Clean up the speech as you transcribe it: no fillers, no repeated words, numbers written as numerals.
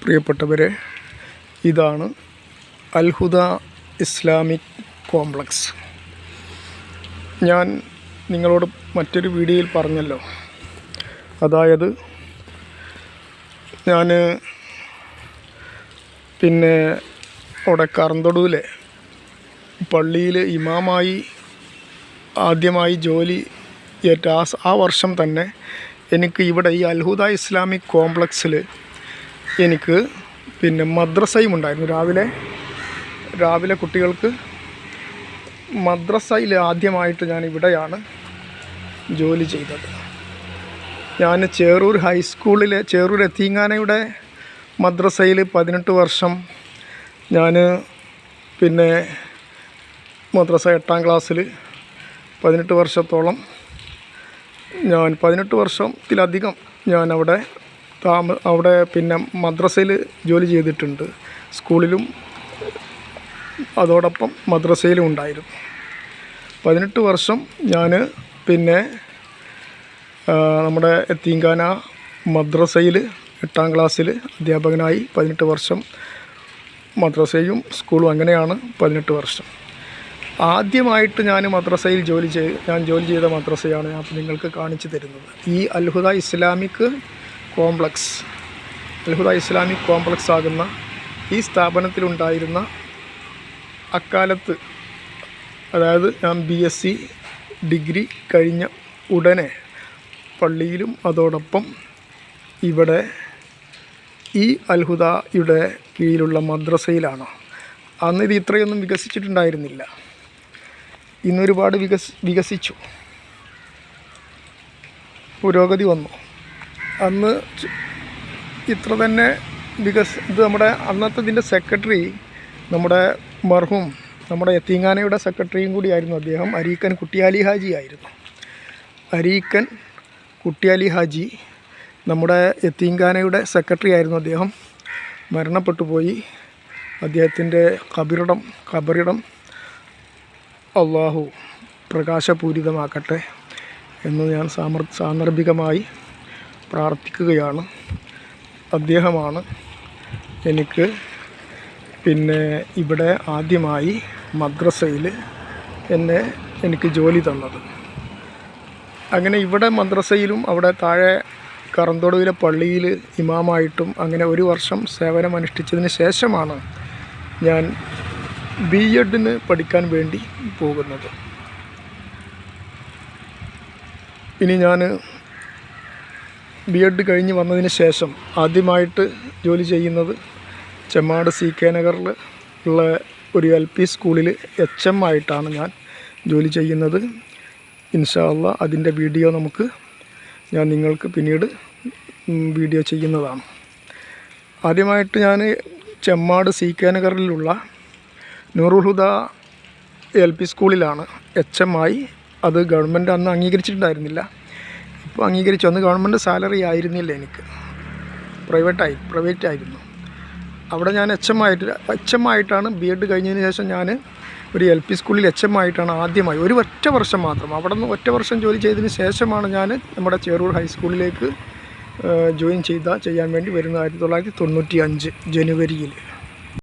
പ്രിയപ്പെട്ടവരെ, ഇതാണ് Al Huda Islamic complex. ഞാൻ നിങ്ങളോട് മറ്റൊരു വീഡിയോയിൽ പറഞ്ഞല്ലോ, അതായത് ഞാൻ അവിടെ കറന്തടൂലെ പള്ളിയിൽ ഇമാമായി ആദ്യമായി ജോലി ഏറ്റ ആ വർഷം തന്നെ എനിക്ക് ഇവിടെ ഈ അൽഹുദ ഇസ്ലാമിക് കോംപ്ലക്സിൽ എനിക്ക് മദ്രസയും ഉണ്ടായിരുന്നു. രാവിലെ കുട്ടികൾക്ക് മദ്രസയിൽ ആദ്യമായിട്ട് ഞാൻ ഇവിടെയാണ് ജോലി ചെയ്തത്. ഞാൻ ചേറൂർ ഹൈസ്കൂളിലെ ചേറൂർ എത്തീങ്ങാനയുടെ മദ്രസയിൽ 18 വർഷം ഞാൻ മദ്രസ 8ാം ക്ലാസ്സിൽ 18 വർഷത്തോളം 18 വർഷത്തിലധികം ഞാൻ അവിടെ മദ്രസയിൽ ജോലി ചെയ്തിട്ടുണ്ട്. സ്കൂളിലും അതോടൊപ്പം മദ്രസയിലും ഉണ്ടായിരുന്നു. 18 വർഷം ഞാൻ നമ്മുടെ എത്തീങ്കാന മദ്രസയിൽ 8ാം ക്ലാസ്സിൽ അധ്യാപകനായി 18 വർഷം, മദ്രസയും സ്കൂളും, അങ്ങനെയാണ് 18 വർഷം. ആദ്യമായിട്ട് ഞാൻ മദ്രസയിൽ ജോലി ചെയ്ത മദ്രസയാണ് ഞാൻ നിങ്ങൾക്ക് കാണിച്ചു തരുന്നത്. ഈ അൽഹുദ ഇസ്ലാമിക് കോംപ്ലക്സ് ആകുന്ന ഈ സ്ഥാപനത്തിലുണ്ടായിരുന്ന അക്കാലത്ത്, അതായത് ഞാൻ BSc ഡിഗ്രി കഴിഞ്ഞ ഉടനെ പള്ളിയിലും അതോടൊപ്പം ഇവിടെ ഈ അൽഹുദയുടെ കീഴിലുള്ള മദ്രസയിലാണ്. അന്ന് ഇത് ഇത്രയൊന്നും വികസിച്ചിട്ടുണ്ടായിരുന്നില്ല. ഇന്നൊരുപാട് വികസിച്ചു, പുരോഗതി വന്നു. അന്ന് ഇത്ര തന്നെ ഇത് നമ്മുടെ അന്നത്തെ ഇതിൻ്റെ സെക്രട്ടറി നമ്മുടെ മർഹൂം നമ്മുടെ എത്തീങ്ങാനയുടെ സെക്രട്ടറിയും കൂടിയായിരുന്നു അദ്ദേഹം. അരീക്കൻ കുട്ടിയാലി ഹാജി ആയിരുന്നു. അരീക്കൻ കുട്ടിയാലി ഹാജി നമ്മുടെ എത്തീങ്കാനയുടെ സെക്രട്ടറി ആയിരുന്നു. അദ്ദേഹം മരണപ്പെട്ടു പോയി. അദ്ദേഹത്തിൻ്റെ ഖബറിടം അള്ളാഹു പ്രകാശപൂരിതമാക്കട്ടെ എന്ന് ഞാൻ സാന്ദർഭികമായി പ്രാർത്ഥിക്കുകയാണ്. അദ്ദേഹമാണ് എനിക്ക് ഇവിടെ ആദ്യമായി മദ്രസയിൽ എനിക്ക് ജോലി തന്നത്. അങ്ങനെ ഇവിടെ മദ്രസയിലും അവിടെ താഴെ കറന്തോടുവിലെ പള്ളിയിൽ ഇമാമായിട്ടും അങ്ങനെ 1 വർഷം സേവനമനുഷ്ഠിച്ചതിന് ശേഷമാണ് ഞാൻ B.Ed പഠിക്കാൻ വേണ്ടി പോകുന്നത്. ഇനി ഞാൻ B.Ed കഴിഞ്ഞ് വന്നതിന് ശേഷം ആദ്യമായിട്ട് ജോലി ചെയ്യുന്നത് ചെമ്മാട് CK നഗറിൽ ഉള്ള ഒരു LP സ്കൂളിൽ HM ആയിട്ടാണ് ഞാൻ ജോലി ചെയ്യുന്നത്. ഇൻഷാ അല്ലാഹ് അതിൻ്റെ വീഡിയോ ഞാൻ നിങ്ങൾക്ക് പിന്നീട് വീഡിയോ ചെയ്യുന്നതാണ്. ആദ്യമായിട്ട് ഞാൻ ചെമ്മാട് CK നഗറിലുള്ള നൂറുൽ ഹുദ LP സ്കൂളിലാണ് HM ആയി. അത് ഗവൺമെൻറ് അന്ന് അംഗീകരിച്ചിട്ടുണ്ടായിരുന്നില്ല, ഇപ്പോൾ അംഗീകരിച്ചു. അന്ന് ഗവൺമെൻറ് സാലറി ആയിരുന്നില്ല, എനിക്ക് പ്രൈവറ്റ് ആയിരുന്നു. അവിടെ ഞാൻ HM ആയിട്ടാണ് B.Ed കഴിഞ്ഞതിന് ശേഷം ഞാൻ ഒരു LP സ്കൂളിൽ HM ആയിട്ടാണ് ആദ്യമായി ഒറ്റ വർഷം മാത്രം. അവിടെ നിന്ന് 1 വർഷം ജോലി ചെയ്തതിന് ശേഷമാണ് ഞാൻ നമ്മുടെ ചേറൂർ ഹൈസ്കൂളിലേക്ക് ചെയ്യാൻ വേണ്ടി വരുന്നത് 1995 ജനുവരിയിൽ.